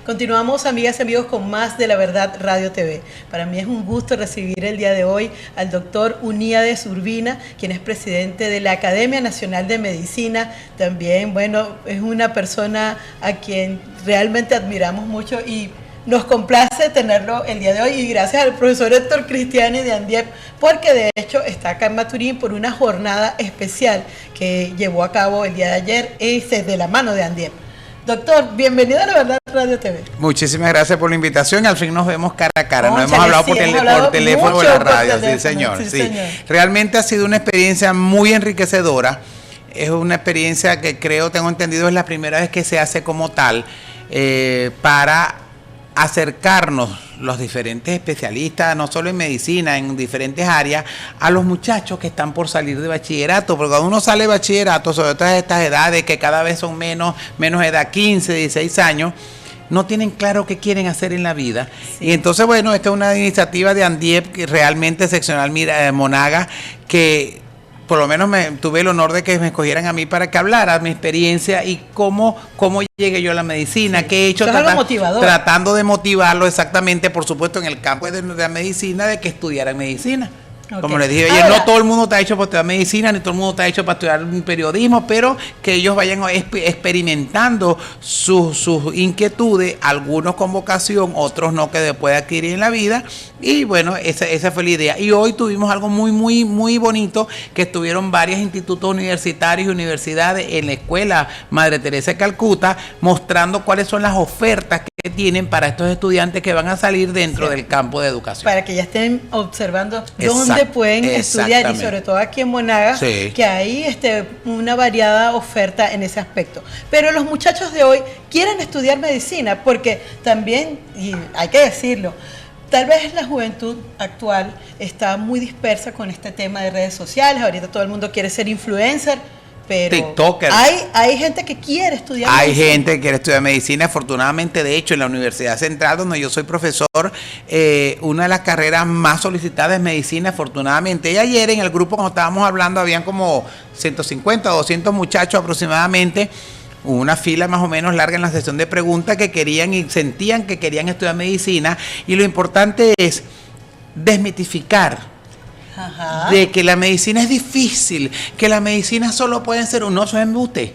Continuamos, amigas y amigos, con más de La Verdad Radio TV. Para mí es un gusto recibir el día de hoy al doctor Uníades Urbina, quien es presidente de la Academia Nacional de Medicina. También, bueno, es una persona a quien realmente admiramos mucho y nos complace tenerlo el día de hoy, y gracias al profesor Héctor Cristiani de ANDIEP, porque de hecho está acá en Maturín por una jornada especial que llevó a cabo el día de ayer, de la mano de ANDIEP. Doctor, bienvenido a La Verdad Radio TV. Muchísimas gracias por la invitación. Al fin nos vemos cara a cara. No hemos hablado por teléfono o en la radio. Sí, señor. Sí. Realmente ha sido una experiencia muy enriquecedora. Es una experiencia que tengo entendido, es la primera vez que se hace como tal, para acercarnos los diferentes especialistas, no solo en medicina, en diferentes áreas, a los muchachos que están por salir de bachillerato, porque cuando uno sale de bachillerato, sobre todas estas edades que cada vez son menos edad, 15, 16 años, no tienen claro qué quieren hacer en la vida. Sí. Y entonces, bueno, esta es una iniciativa de ANDIEP, que realmente seccional Monaga, que por lo menos tuve el honor de que me escogieran a mí para que hablara mi experiencia y cómo llegué yo a la medicina, sí, qué he hecho tratando de motivarlo exactamente, por supuesto, en el campo de la medicina, de que estudiaran medicina. Okay. Como les dije ayer, no todo el mundo está hecho para estudiar medicina, ni todo el mundo está hecho para estudiar periodismo, pero que ellos vayan experimentando sus inquietudes, algunos con vocación, otros no, que después adquirir en la vida. Y bueno, esa fue la idea. Y hoy tuvimos algo muy bonito, que estuvieron varios institutos universitarios y universidades en la Escuela Madre Teresa de Calcuta, mostrando cuáles son las ofertas que tienen para estos estudiantes que van a salir dentro del campo de educación. Para que ya estén observando dónde pueden estudiar, y sobre todo aquí en Monaga, sí, que hay una variada oferta en ese aspecto. Pero los muchachos de hoy quieren estudiar medicina, porque también, y hay que decirlo, tal vez la juventud actual está muy dispersa con este tema de redes sociales. Ahorita todo el mundo quiere ser influencer, pero TikToker. Hay gente que quiere estudiar medicina. Hay gente que quiere estudiar medicina. Afortunadamente, de hecho, en la Universidad Central, donde yo soy profesor, una de las carreras más solicitadas es medicina, afortunadamente. Y ayer en el grupo, cuando estábamos hablando, habían como 150 o 200 muchachos aproximadamente. Hubo una fila más o menos larga en la sesión de preguntas, que querían y sentían que querían estudiar medicina. Y lo importante es desmitificar de que la medicina es difícil, que la medicina solo puede ser un oso embuste.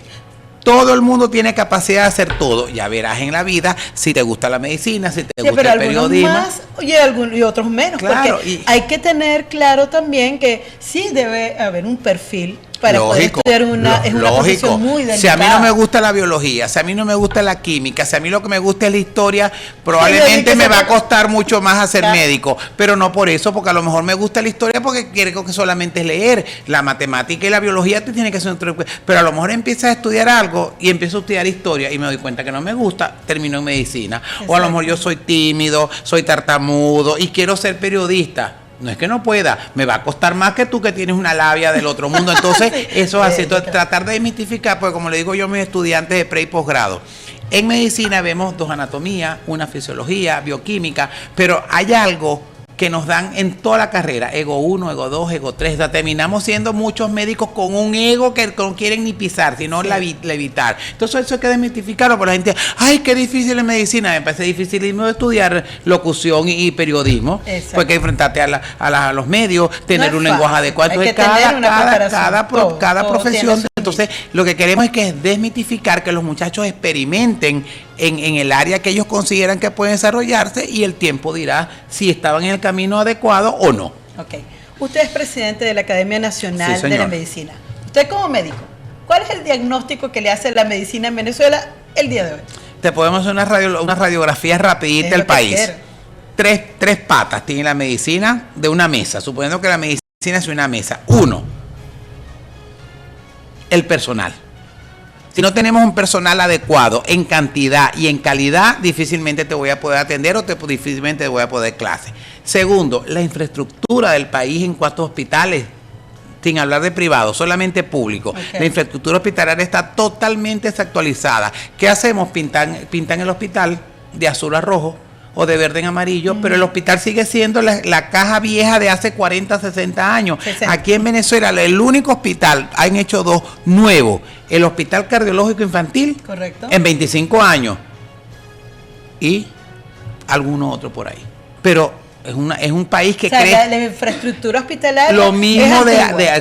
Todo el mundo tiene capacidad de hacer todo. Ya verás en la vida si te gusta la medicina, si te gusta el periodismo. Más y otros menos. Claro, porque hay que tener claro también que sí debe haber un perfil para poder estudiar una profesión muy delicada. Si a mí no me gusta la biología, si a mí no me gusta la química, si a mí lo que me gusta es la historia, probablemente me va a costar mucho más hacer médico, pero no por eso, porque a lo mejor me gusta la historia porque quiero que solamente es leer. La matemática y la biología te tiene que ser otro, pero a lo mejor empiezas a estudiar algo y empiezo a estudiar historia y me doy cuenta que no me gusta, termino en medicina. Exacto. O a lo mejor yo soy tímido, soy tartamudo y quiero ser periodista. No es que no pueda, me va a costar más que tú, que tienes una labia del otro mundo. Entonces, eso es así. Entonces, tratar de desmitificar, porque como le digo yo a mis estudiantes de pre y posgrado, en medicina vemos dos anatomías, una fisiología, bioquímica, pero hay algo que nos dan en toda la carrera, ego 1, ego 2, ego 3, o sea, terminamos siendo muchos médicos con un ego que no quieren ni pisar, sino levitar. Entonces eso hay que desmitificarlo, porque la gente, ay, qué difícil es medicina. Me parece dificilísimo estudiar locución y periodismo, porque hay que enfrentarte a los medios, tener un lenguaje adecuado. Entonces cada profesión. Entonces lo que queremos es que desmitificar, que los muchachos experimenten en el área que ellos consideran que pueden desarrollarse, y el tiempo dirá si estaban en el camino adecuado o no. Ok. Usted es presidente de la Academia Nacional de la Medicina. Usted como médico, ¿cuál es el diagnóstico que le hace la medicina en Venezuela el día de hoy? Te podemos hacer una radiografía rapidita del país. Tres patas tiene la medicina de una mesa, suponiendo que la medicina es una mesa. Uno, el personal. Si no tenemos un personal adecuado en cantidad y en calidad, difícilmente te voy a poder atender o difícilmente te voy a poder clase. Segundo, la infraestructura del país en cuanto a hospitales, sin hablar de privados, solamente público. Okay. La infraestructura hospitalaria está totalmente desactualizada. ¿Qué hacemos? Pintan el hospital de azul a rojo o de verde en amarillo, pero el hospital sigue siendo la caja vieja de hace 40, 60 años. 60. Aquí en Venezuela, el único hospital, han hecho dos nuevos, el Hospital Cardiológico Infantil, correcto, en 25 años. y alguno otro por ahí. Pero es un país que cree... La infraestructura hospitalaria lo mismo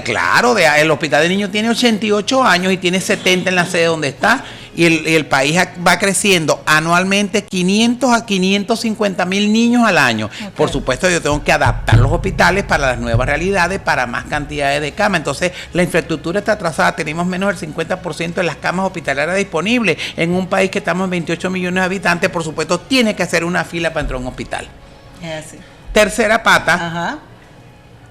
claro, el hospital de niños tiene 88 años y tiene 70 en la sede donde está, y el país va creciendo anualmente 500 a 550 mil niños al año. Okay. Por supuesto, yo tengo que adaptar los hospitales para las nuevas realidades, para más cantidades de camas. Entonces, la infraestructura está atrasada. Tenemos menos del 50% de las camas hospitalarias disponibles. En un país que estamos en 28 millones de habitantes, por supuesto, tiene que hacer una fila para entrar a un hospital. Tercera pata, ajá,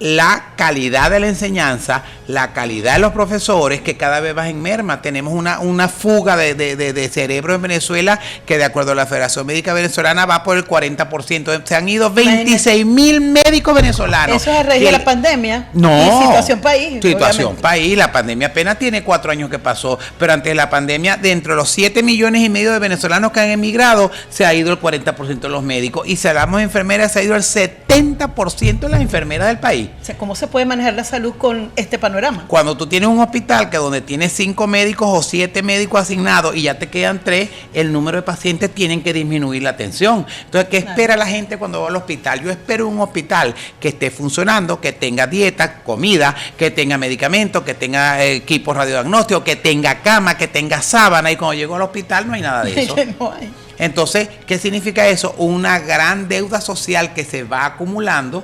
la calidad de la enseñanza, la calidad de los profesores, que cada vez va en merma. Tenemos una fuga de cerebro en Venezuela que, de acuerdo a la Federación Médica Venezolana, va por el 40%. Se han ido 26.000 médicos venezolanos. ¿Eso es a raíz de la pandemia? No. Y situación país. Situación obviamente. País. La pandemia apenas tiene 4 años que pasó, pero antes de la pandemia, dentro de los 7 millones y medio de venezolanos que han emigrado, se ha ido el 40% de los médicos. Y si hablamos de enfermeras, se ha ido el 70% de las enfermeras del país. O sea, ¿cómo se puede manejar la salud con este panorama? Cuando tú tienes un hospital que donde tienes 5 médicos o 7 médicos asignados y ya te quedan 3, el número de pacientes tienen que disminuir la atención. Entonces, ¿qué espera la gente cuando va al hospital? Yo espero un hospital que esté funcionando, que tenga dieta, comida, que tenga medicamentos, que tenga equipos radiodiagnósticos, que tenga cama, que tenga sábana, y cuando llego al hospital no hay nada de eso. No hay. Entonces, ¿qué significa eso? Una gran deuda social que se va acumulando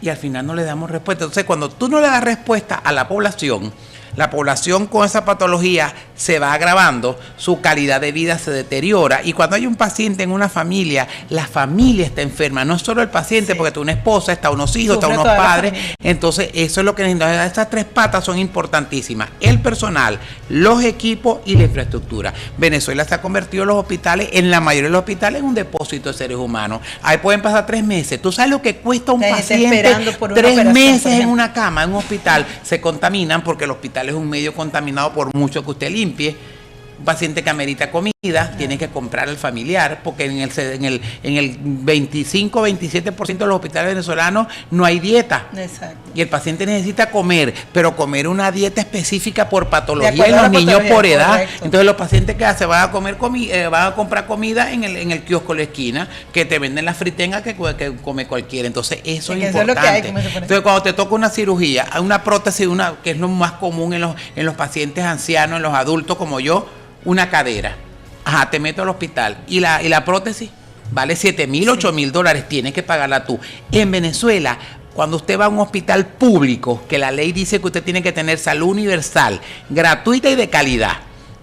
y al final no le damos respuesta. Entonces, cuando tú no le das respuesta a la población con esa patología se va agravando, su calidad de vida se deteriora, y cuando hay un paciente en una familia, la familia está enferma, no es solo el paciente, sí, porque está una esposa, está unos hijos, está unos padres. Entonces, eso es lo que necesitamos. Estas 3 patas son importantísimas: el personal, los equipos y la infraestructura. Venezuela se ha convertido los hospitales, en la mayoría de los hospitales, en un depósito de seres humanos. Ahí pueden pasar 3 meses. ¿Tú sabes lo que cuesta un paciente 3 meses en una cama, en un hospital? Se contaminan, porque el hospital es un medio contaminado por mucho que usted limpie. Un paciente que amerita comida, tiene que comprar al familiar, porque en el 25-27% de los hospitales venezolanos no hay dieta. Exacto. Y el paciente necesita comer, pero comer una dieta específica por patología en los niños por edad. Correcto. Entonces, los pacientes que hacen van a comprar comida en el kiosco de la esquina, que te venden la fritenga que come cualquiera. Entonces, eso es importante. Es lo que hay, entonces, cuando te toca una cirugía, una prótesis, que es lo más común en los pacientes ancianos, en los adultos como yo, una cadera, ajá, te meto al hospital, y la prótesis vale $7,000, $8,000, tienes que pagarla tú. En Venezuela, cuando usted va a un hospital público, que la ley dice que usted tiene que tener salud universal, gratuita y de calidad,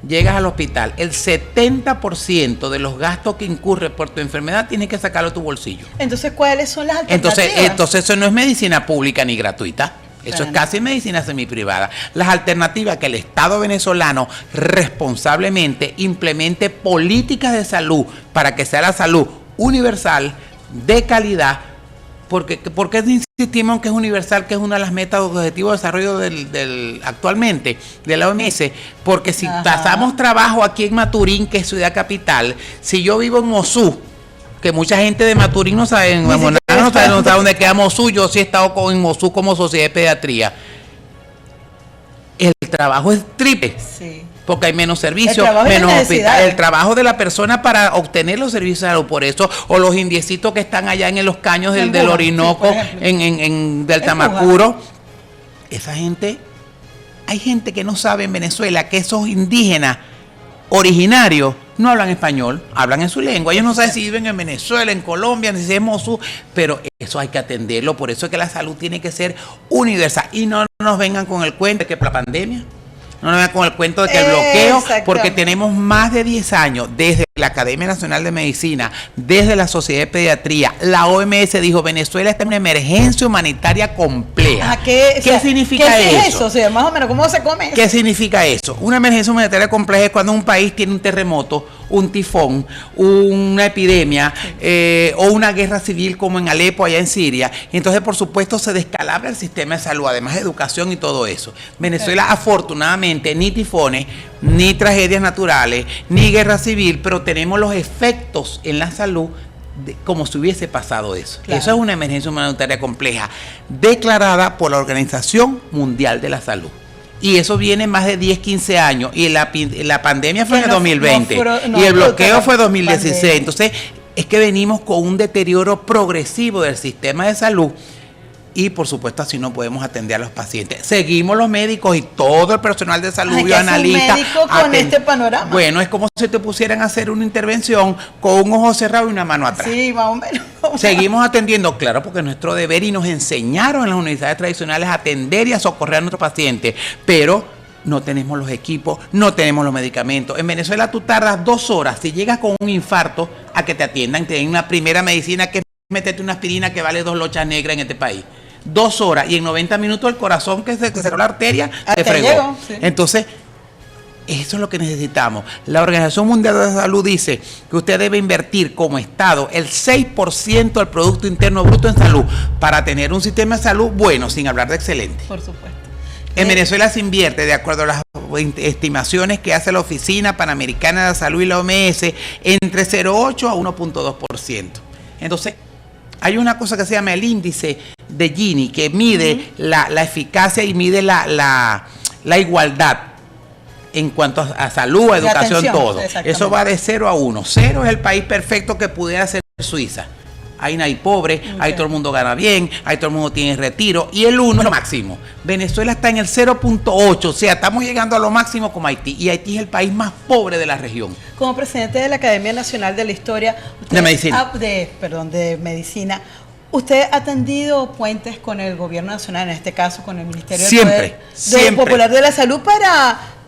llegas al hospital, el 70% de los gastos que incurre por tu enfermedad tienes que sacarlo de tu bolsillo. Entonces, ¿cuáles son las alternativas? Entonces eso no es medicina pública ni gratuita. Eso es casi medicina semiprivada. Las alternativas: que el Estado venezolano responsablemente implemente políticas de salud para que sea la salud universal, de calidad. ¿Por qué insistimos en que es universal, que es una de las metas de objetivos de desarrollo actualmente de la OMS? Porque si pasamos trabajo aquí en Maturín, que es ciudad capital, si yo vivo en Mosú, que mucha gente de Maturín no sabe, no sabe dónde queda Mosú. Yo sí he estado en Mosú como sociedad de pediatría. El trabajo es triple, sí, porque hay menos servicios, menos hospital. El trabajo de la persona para obtener los servicios de salud, por eso, o los indiecitos que están allá en los caños del Orinoco, sí, del Tamacuro. Esa gente, hay gente que no sabe en Venezuela que esos indígenas originarios no hablan español, hablan en su lengua. Ellos no saben si viven en Venezuela, en Colombia, si es Mosú, pero eso hay que atenderlo. Por eso es que la salud tiene que ser universal. Y no nos vengan con el cuento de que la pandemia, no nos vengan con el cuento de que el bloqueo, porque tenemos más de 10 años, desde la Academia Nacional de Medicina, desde la Sociedad de Pediatría, la OMS dijo: Venezuela está en una emergencia humanitaria compleja. ¿Qué significa eso? ¿Qué es eso? O sea, más o menos, ¿cómo se come eso? ¿Qué significa eso? Una emergencia humanitaria compleja es cuando un país tiene un terremoto, un tifón, una epidemia, o una guerra civil como en Alepo, allá en Siria. Y entonces, por supuesto, se descalabra el sistema de salud, además de educación y todo eso. Venezuela, afortunadamente, ni tifones, ni tragedias naturales, ni guerra civil, pero tenemos los efectos en la salud como si hubiese pasado eso. Claro. Eso es una emergencia humanitaria compleja, declarada por la Organización Mundial de la Salud. Y eso viene más de 10, 15 años. Y la pandemia fue en el 2020. Y el bloqueo fue en 2016. Pandemia. Entonces, es que venimos con un deterioro progresivo del sistema de salud. Y por supuesto así no podemos atender a los pacientes. Seguimos los médicos y todo el personal de salud, bioanalistas. ¿Qué hace un médico con este panorama? Bueno, es como si te pusieran a hacer una intervención con un ojo cerrado y una mano atrás. Sí, más o menos. Seguimos atendiendo, claro, porque es nuestro deber y nos enseñaron en las universidades tradicionales a atender y a socorrer a nuestros pacientes, pero no tenemos los equipos, no tenemos los medicamentos. En Venezuela tú tardas 2 horas si llegas con un infarto a que te atiendan. Te den una primera medicina que es meterte una aspirina que vale 2 lochas negras en este país. 2 horas y en 90 minutos el corazón que se cerró la arteria se fregó. Llegó, sí. Entonces, eso es lo que necesitamos. La Organización Mundial de la Salud dice que usted debe invertir como Estado el 6% del Producto Interno Bruto en salud para tener un sistema de salud bueno, sin hablar de excelente. Por supuesto. En Venezuela se invierte, de acuerdo a las estimaciones que hace la Oficina Panamericana de la Salud y la OMS, entre 0,8 a 1,2%. Entonces, hay una cosa que se llama el índice de Gini, que mide la eficacia y mide la igualdad en cuanto a salud, a educación, todo. Eso va de 0 a 1. 0 es el país perfecto que pudiera ser Suiza. Ahí no hay pobre, ahí todo el mundo gana bien, ahí todo el mundo tiene retiro, y el 1 es lo máximo. Venezuela está en el 0,8, o sea, estamos llegando a lo máximo como Haití, y Haití es el país más pobre de la región. Como presidente de la Academia Nacional de la Historia, de Medicina. De Medicina, ¿usted ha tendido puentes con el gobierno nacional, en este caso con el Ministerio siempre Popular de la Salud,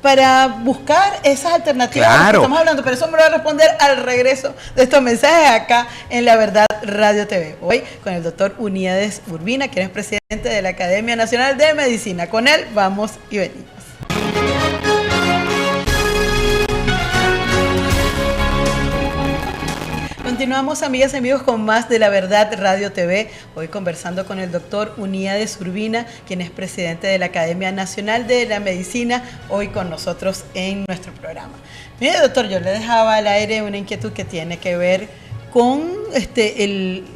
para buscar esas alternativas de las que estamos hablando? Pero eso me lo va a responder al regreso de estos mensajes acá en La Verdad Radio TV. Hoy con el doctor Uníades Urbina, quien es presidente de la Academia Nacional de Medicina. Con él vamos y venimos. Continuamos, amigas y amigos, con más de La Verdad Radio TV. Hoy conversando con el doctor Uníades Urbina, quien es presidente de la Academia Nacional de la Medicina, hoy con nosotros en nuestro programa. Mire, doctor, yo le dejaba al aire una inquietud que tiene que ver con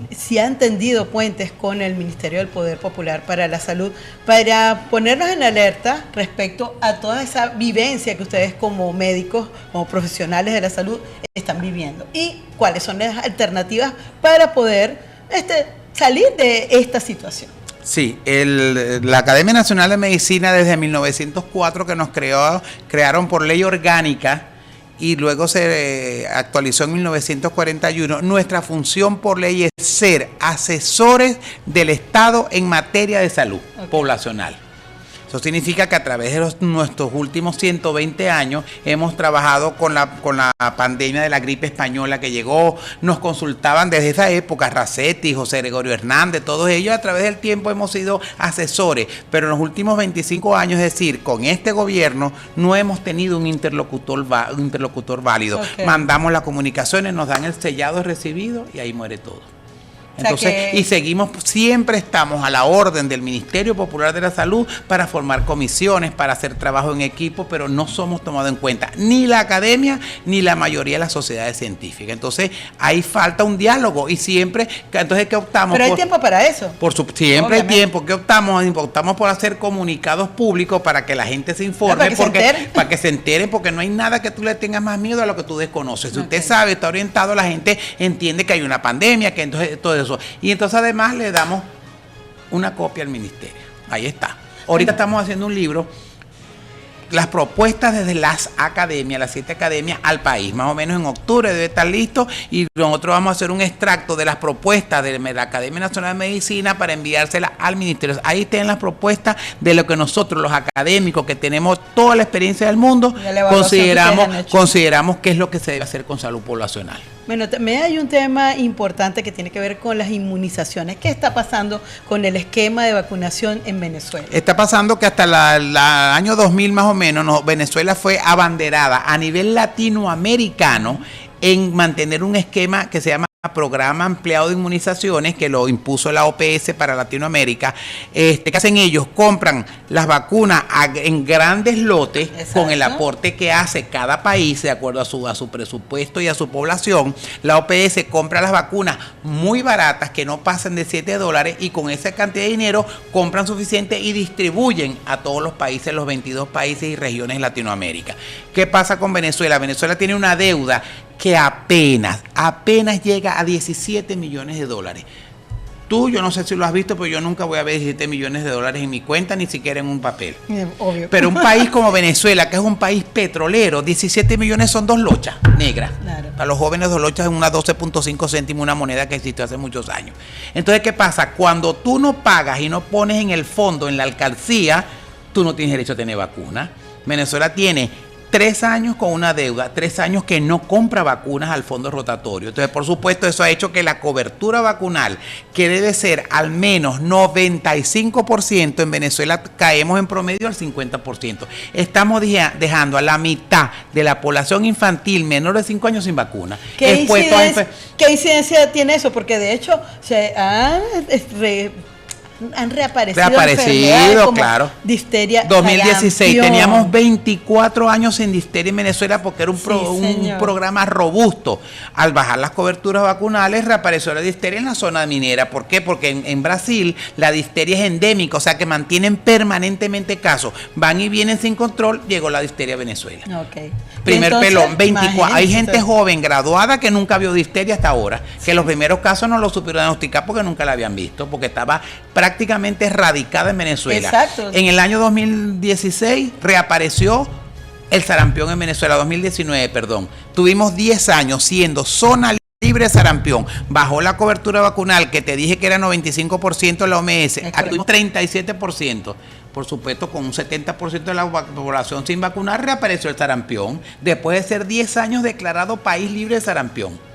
si han tendido puentes con el Ministerio del Poder Popular para la Salud, para ponernos en alerta respecto a toda esa vivencia que ustedes como médicos, como profesionales de la salud, están viviendo, y cuáles son las alternativas para poder salir de esta situación. Sí, la Academia Nacional de Medicina desde 1904 que nos crearon por ley orgánica, y luego se actualizó en 1941, nuestra función por ley es ser asesores del Estado en materia de salud poblacional. Eso significa que a través de nuestros últimos 120 años hemos trabajado con la pandemia de la gripe española que llegó. Nos consultaban desde esa época Racetti, José Gregorio Hernández, todos ellos. A través del tiempo hemos sido asesores, pero en los últimos 25 años, es decir, con este gobierno no hemos tenido un interlocutor válido. Mandamos las comunicaciones, nos dan el sellado de recibido y ahí muere todo. Entonces, y seguimos, siempre estamos a la orden del Ministerio Popular de la Salud para formar comisiones, para hacer trabajo en equipo, pero no somos tomados en cuenta ni la academia ni la mayoría de las sociedades científicas. Entonces, ahí falta un diálogo y siempre, entonces, ¿qué optamos? Pero hay tiempo para eso. Siempre hay tiempo. ¿Qué optamos? Optamos por hacer comunicados públicos para que la gente se informe, para que se entere, porque no hay nada que tú le tengas más miedo a lo que tú desconoces. Si usted sabe, está orientado, la gente entiende que hay una pandemia, que entonces todo eso. Y entonces además le damos una copia al ministerio. Ahí está. Ahorita estamos haciendo un libro, las propuestas desde las academias, las 7 academias al país. Más o menos en octubre debe estar listo, y nosotros vamos a hacer un extracto de las propuestas de la Academia Nacional de Medicina para enviárselas al ministerio. Ahí están las propuestas de lo que nosotros, los académicos, que tenemos toda la experiencia del mundo, consideramos que es lo que se debe hacer con salud poblacional. Bueno, también hay un tema importante que tiene que ver con las inmunizaciones. ¿Qué está pasando con el esquema de vacunación en Venezuela? Está pasando que hasta el año 2000 más o menos, Venezuela fue abanderada a nivel latinoamericano en mantener un esquema que se llama Programa Ampliado de Inmunizaciones, que lo impuso la OPS para Latinoamérica. ¿Qué hacen ellos? Compran las vacunas en grandes lotes. Exacto. Con el aporte que hace cada país de acuerdo a su presupuesto y a su población. La OPS compra las vacunas muy baratas que no pasan de $7 y con esa cantidad de dinero compran suficiente y distribuyen a todos los países, los 22 países y regiones de Latinoamérica. ¿Qué pasa con Venezuela? Venezuela tiene una deuda que apenas llega a $17 millones. Tú, yo no sé si lo has visto, pero yo nunca voy a ver $17 millones en mi cuenta, ni siquiera en un papel. Obvio. Pero un país como Venezuela, que es un país petrolero, 17 millones son 2 lochas negras. Claro. Para los jóvenes 2 lochas es una 12.5 céntimos, una moneda que existió hace muchos años. Entonces, ¿qué pasa? Cuando tú no pagas y no pones en el fondo, en la alcancía, tú no tienes derecho a tener vacuna. Venezuela tiene 3 años con una deuda, 3 años que no compra vacunas al fondo rotatorio. Entonces, por supuesto, eso ha hecho que la cobertura vacunal, que debe ser al menos 95%, en Venezuela caemos en promedio al 50%. Estamos dejando a la mitad de la población infantil menor de 5 años sin vacuna. ¿Qué incidencia tiene eso? Porque de hecho se han reaparecido como claro. Difteria, 2016 sarampión. Teníamos 24 años sin difteria en Venezuela porque era un programa robusto. Al bajar las coberturas vacunales reapareció la difteria en la zona minera. ¿Por qué? Porque en Brasil la difteria es endémica, o sea que mantienen permanentemente casos, van y vienen sin control. Llegó la difteria a Venezuela. Okay. Primer pelón, 24. Hay gente joven graduada que nunca vio difteria hasta ahora, que los primeros casos no lo supieron diagnosticar porque nunca la habían visto, porque estaba prácticamente erradicada en Venezuela. Exacto. En el año 2016 reapareció el sarampión en Venezuela, 2019, perdón. Tuvimos 10 años siendo zona libre de sarampión. Bajó la cobertura vacunal, que te dije que era 95% en la OMS, a 37%. Por supuesto, con un 70% de la población sin vacunar, reapareció el sarampión, después de ser 10 años declarado país libre de sarampión.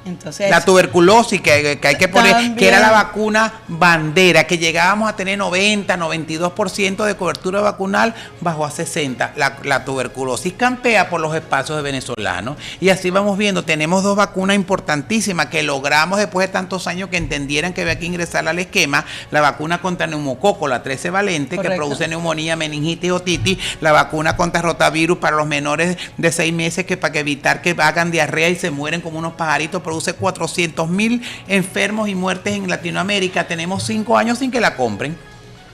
Entonces, la tuberculosis que hay que poner, también, que era la vacuna bandera, que llegábamos a tener 92% de cobertura vacunal, bajó a 60%. La tuberculosis campea por los espacios de venezolanos y así vamos viendo. Tenemos 2 vacunas importantísimas que logramos después de tantos años que entendieran que había que ingresar al esquema. La vacuna contra neumococo, la 13 valente, correcto, que produce neumonía, meningitis y otitis. La vacuna contra rotavirus para los menores de 6 meses, que para evitar que hagan diarrea y se mueren como unos pajaritos, produce 400.000 enfermos y muertes en Latinoamérica. Tenemos 5 años sin que la compren.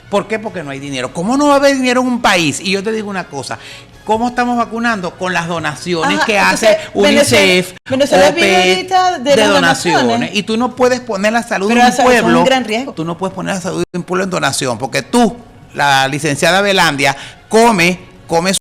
¿Por qué? Porque no hay dinero. ¿Cómo no va a haber dinero en un país? Y yo te digo una cosa, ¿cómo estamos vacunando? Con las donaciones que hace UNICEF, Venezuela vive ahorita de donaciones. Y tú no puedes poner la salud de un pueblo. Es un gran riesgo. Tú no puedes poner la salud de un pueblo en donación, porque tú, la licenciada Belandia, come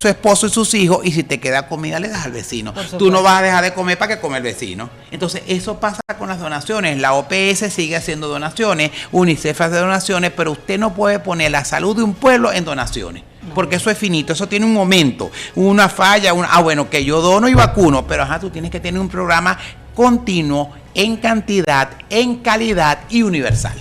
su esposo y sus hijos, y si te queda comida le das al vecino. Tú no vas a dejar de comer para que come el vecino. Entonces eso pasa con las donaciones. La OPS sigue haciendo donaciones, UNICEF hace donaciones, pero usted no puede poner la salud de un pueblo en donaciones. No. Porque eso es finito, eso tiene un momento, una falla, bueno, que yo dono y vacuno, pero tú tienes que tener un programa continuo, en cantidad, en calidad y universal.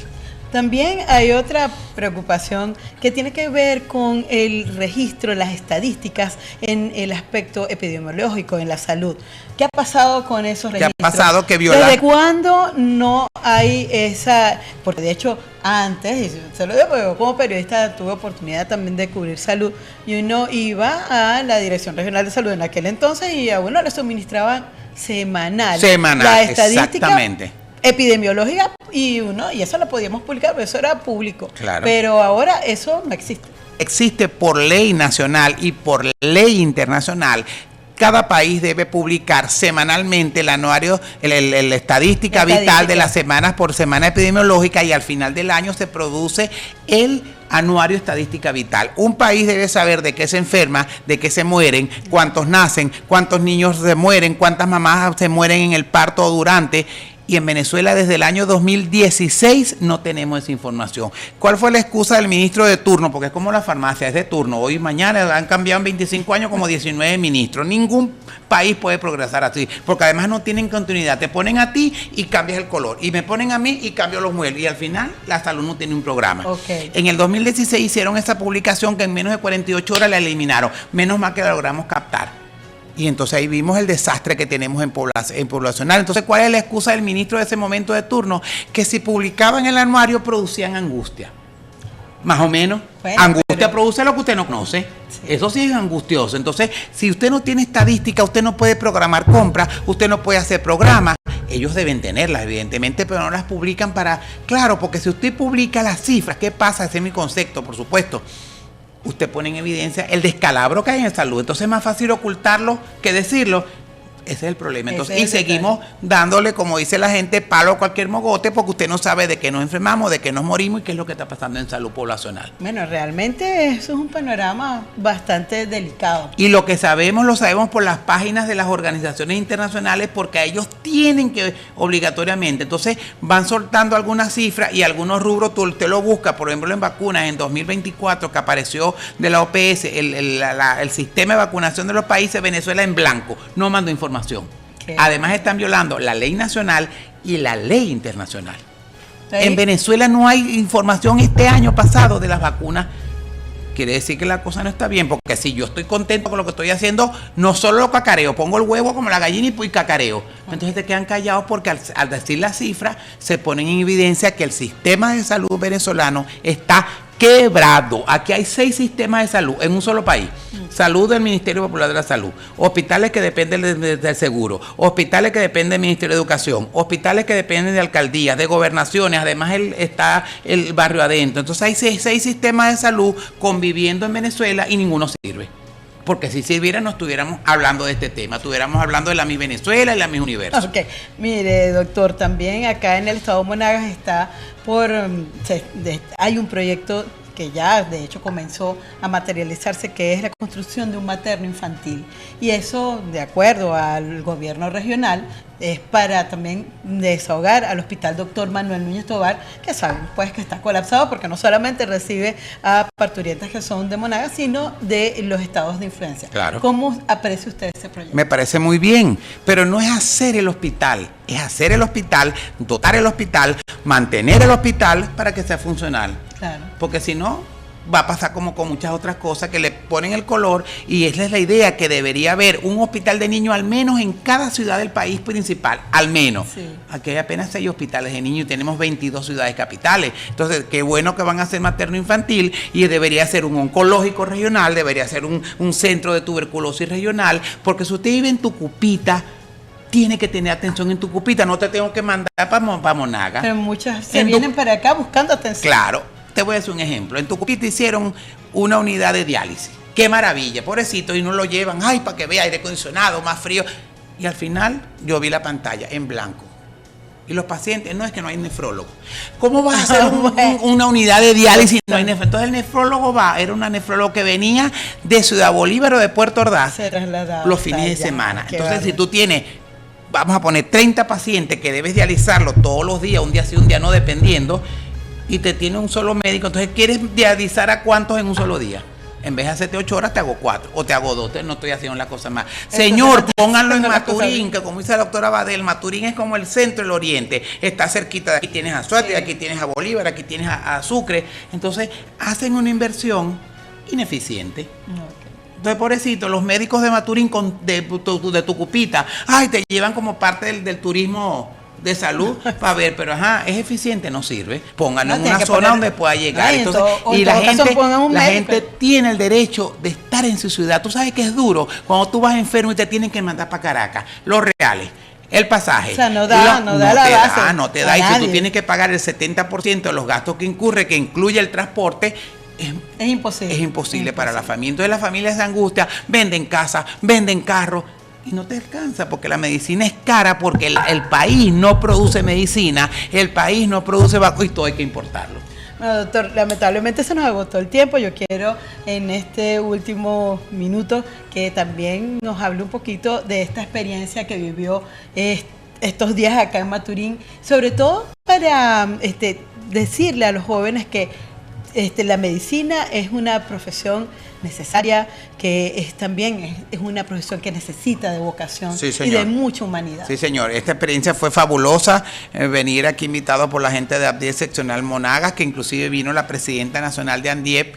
También hay otra preocupación que tiene que ver con el registro, las estadísticas en el aspecto epidemiológico, en la salud. ¿Qué ha pasado con esos registros? ¿Qué ha pasado? Que viola. ¿Desde cuándo no hay esa? Porque de hecho antes, y se lo digo porque yo como periodista tuve oportunidad también de cubrir salud, y uno iba a la Dirección Regional de Salud en aquel entonces y a uno le suministraban semanal la estadística, exactamente, epidemiológica, y eso lo podíamos publicar, pero eso era público. Claro. Pero ahora eso no existe. Existe por ley nacional y por ley internacional. Cada país debe publicar semanalmente el anuario, la estadística vital de las semanas por semana epidemiológica, y al final del año se produce el anuario estadística vital. Un país debe saber de qué se enferma, de qué se mueren, cuántos nacen, cuántos niños se mueren, cuántas mamás se mueren en el parto o durante. Y en Venezuela desde el año 2016 no tenemos esa información. ¿Cuál fue la excusa del ministro de turno? Porque es como la farmacia, es de turno. Hoy y mañana han cambiado en 25 años como 19 ministros. Ningún país puede progresar así, porque además no tienen continuidad. Te ponen a ti y cambias el color, y me ponen a mí y cambio los muebles, y al final la salud no tiene un programa. Okay. En el 2016 hicieron esa publicación que en menos de 48 horas la eliminaron. Menos mal que la logramos captar. Y entonces ahí vimos el desastre que tenemos en poblacional. Entonces, ¿cuál es la excusa del ministro de ese momento de turno? Que si publicaban el anuario producían angustia. Más o menos. Bueno, angustia produce lo que usted no conoce. Sí. Eso sí es angustioso. Entonces, si usted no tiene estadística, usted no puede programar compras, usted no puede hacer programas. Ellos deben tenerlas, evidentemente, pero no las publican para... Claro, porque si usted publica las cifras, ¿qué pasa? Ese es mi concepto, por supuesto. Usted pone en evidencia el descalabro que hay en salud. Entonces es más fácil ocultarlo que decirlo. Ese es el problema. Entonces, y seguimos dándole, como dice la gente, palo a cualquier mogote porque usted no sabe de qué nos enfermamos, de qué nos morimos y qué es lo que está pasando en salud poblacional. Bueno, realmente eso es un panorama bastante delicado. Y lo que sabemos, lo sabemos por las páginas de las organizaciones internacionales porque a ellos tienen que obligatoriamente. Entonces van soltando algunas cifras y algunos rubros, usted lo busca, por ejemplo en vacunas, en 2024 que apareció de la OPS, el sistema de vacunación de los países, Venezuela en blanco, no mandó información. Además están violando la ley nacional y la ley internacional. ¿Sí? En Venezuela no hay información este año pasado de las vacunas. Quiere decir que la cosa no está bien, porque si yo estoy contento con lo que estoy haciendo, no solo lo cacareo, pongo el huevo como la gallina y cacareo. Entonces te quedan callados porque al decir las cifras se ponen en evidencia que el sistema de salud venezolano está quebrado. Aquí hay 6 sistemas de salud en un solo país. Salud del Ministerio Popular de la Salud, hospitales que dependen del seguro, hospitales que dependen del Ministerio de Educación, hospitales que dependen de alcaldías, de gobernaciones, además está el barrio adentro. Entonces hay 6 sistemas de salud conviviendo en Venezuela y ninguno sirve. Porque si sirviera no estuviéramos hablando de este tema, estuviéramos hablando de la Miss Venezuela y la Miss Universo. Ok, mire doctor, también acá en el estado de Monagas hay un proyecto que ya de hecho comenzó a materializarse, que es la construcción de un materno infantil. Y eso, de acuerdo al gobierno regional, es para también desahogar al Hospital Dr. Manuel Núñez Tovar, que saben pues que está colapsado porque no solamente recibe a parturientas que son de Monagas, sino de los estados de influencia. Claro. ¿Cómo aprecia usted ese proyecto? Me parece muy bien, pero no es hacer el hospital, es hacer el hospital, dotar el hospital, mantener el hospital para que sea funcional. Claro. Porque si no, va a pasar como con muchas otras cosas que le ponen el color, y esa es la idea, que debería haber un hospital de niños al menos en cada ciudad del país principal, al menos. Sí. Aquí hay apenas 6 hospitales de niños y tenemos 22 ciudades capitales. Entonces, qué bueno que van a hacer materno infantil, y debería ser un oncológico regional, debería ser un centro de tuberculosis regional, porque si usted vive en Tucupita, tiene que tener atención en Tucupita, no te tengo que mandar para Monagas. Pero muchas vienen para acá buscando atención. Claro. Te voy a hacer un ejemplo. En Tucupita hicieron una unidad de diálisis. ¡Qué maravilla! Pobrecito, y no lo llevan, ¡ay, para que vea aire acondicionado, más frío! Y al final yo vi la pantalla en blanco. Y los pacientes, no, es que no hay nefrólogo. ¿Cómo vas a hacer una unidad de diálisis si no hay nefrólogo? Entonces el nefrólogo era una nefróloga que venía de Ciudad Bolívar o de Puerto Ordaz los fines de semana. Entonces si tú tienes, vamos a poner 30 pacientes que debes dializarlo todos los días, un día sí, un día no, dependiendo, y te tiene un solo médico, entonces ¿quieres dializar a cuántos en un solo día? En vez de hacerte 8 horas, te hago 4 o te hago 2, no estoy haciendo la cosa más. Señor, pónganlo en Maturín, que como dice la doctora Badel, Maturín es como el centro del oriente, está cerquita, de aquí tienes a Suárez, aquí tienes a Bolívar, aquí tienes a Sucre, entonces hacen una inversión ineficiente. Entonces, pobrecito, los médicos de Maturín de Tucupita, ay, te llevan como parte del turismo de salud para ver, pero es eficiente, no sirve. Pónganlo en una zona donde pueda llegar. Entonces, y la gente tiene el derecho de estar en su ciudad. Tú sabes que es duro cuando tú vas enfermo y te tienen que mandar para Caracas. Los reales, el pasaje. O sea, no te da. Y si tú tienes que pagar el 70% de los gastos que incurre, que incluye el transporte, es imposible. Es imposible para la familia. Entonces las familias se angustian, venden casas, venden carros, y no te alcanza porque la medicina es cara, porque el país no produce medicina, el país no produce vacunas y todo hay que importarlo. Bueno, doctor, lamentablemente se nos agotó el tiempo. Yo quiero en este último minuto que también nos hable un poquito de esta experiencia que vivió estos días acá en Maturín, sobre todo para decirle a los jóvenes que la medicina es una profesión necesaria, que también es una profesión que necesita de vocación y de mucha humanidad. Sí, señor. Esta experiencia fue fabulosa, venir aquí invitado por la gente de ANDIEP Seccional Monagas, que inclusive vino la presidenta nacional de ANDIEP,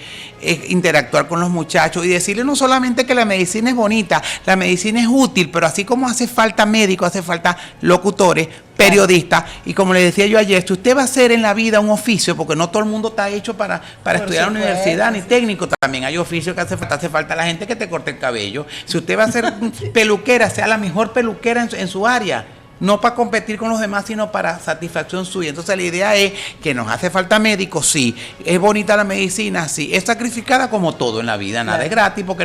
interactuar con los muchachos y decirles no solamente que la medicina es bonita, la medicina es útil, pero así como hace falta médicos, hace falta locutores, periodistas, y como le decía yo ayer, si usted va a hacer en la vida un oficio, porque no todo el mundo está hecho para estudiar en la universidad, ni técnico, también hay oficios que hace falta la gente que te corte el cabello. Si usted va a ser peluquera, sea la mejor peluquera en su área, no para competir con los demás, sino para satisfacción suya. Entonces la idea es que nos hace falta médicos, sí, es bonita la medicina, sí, es sacrificada como todo en la vida, nada es gratis, porque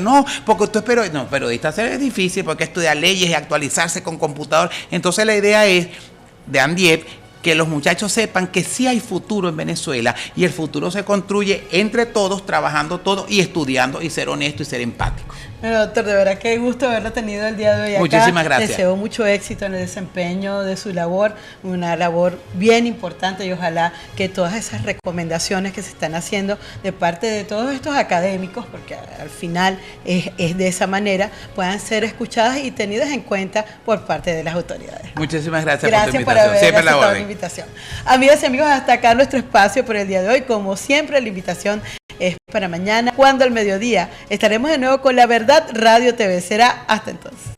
usted es periodista es difícil, porque estudiar leyes y actualizarse con computador. Entonces la idea es de ANDIEP que los muchachos sepan que sí hay futuro en Venezuela, y el futuro se construye entre todos, trabajando todos y estudiando, y ser honesto y ser empático. Bueno, doctor, de verdad que gusto haberlo tenido el día de hoy acá. Muchísimas gracias. Deseo mucho éxito en el desempeño de su labor, una labor bien importante, y ojalá que todas esas recomendaciones que se están haciendo de parte de todos estos académicos, porque al final es de esa manera, puedan ser escuchadas y tenidas en cuenta por parte de las autoridades. Muchísimas gracias por tu invitación. Por haber aceptado la invitación. Amigas y amigos, hasta acá nuestro espacio por el día de hoy. Como siempre, la invitación es para mañana, cuando al mediodía estaremos de nuevo con La Verdad Radio TV. Será hasta entonces.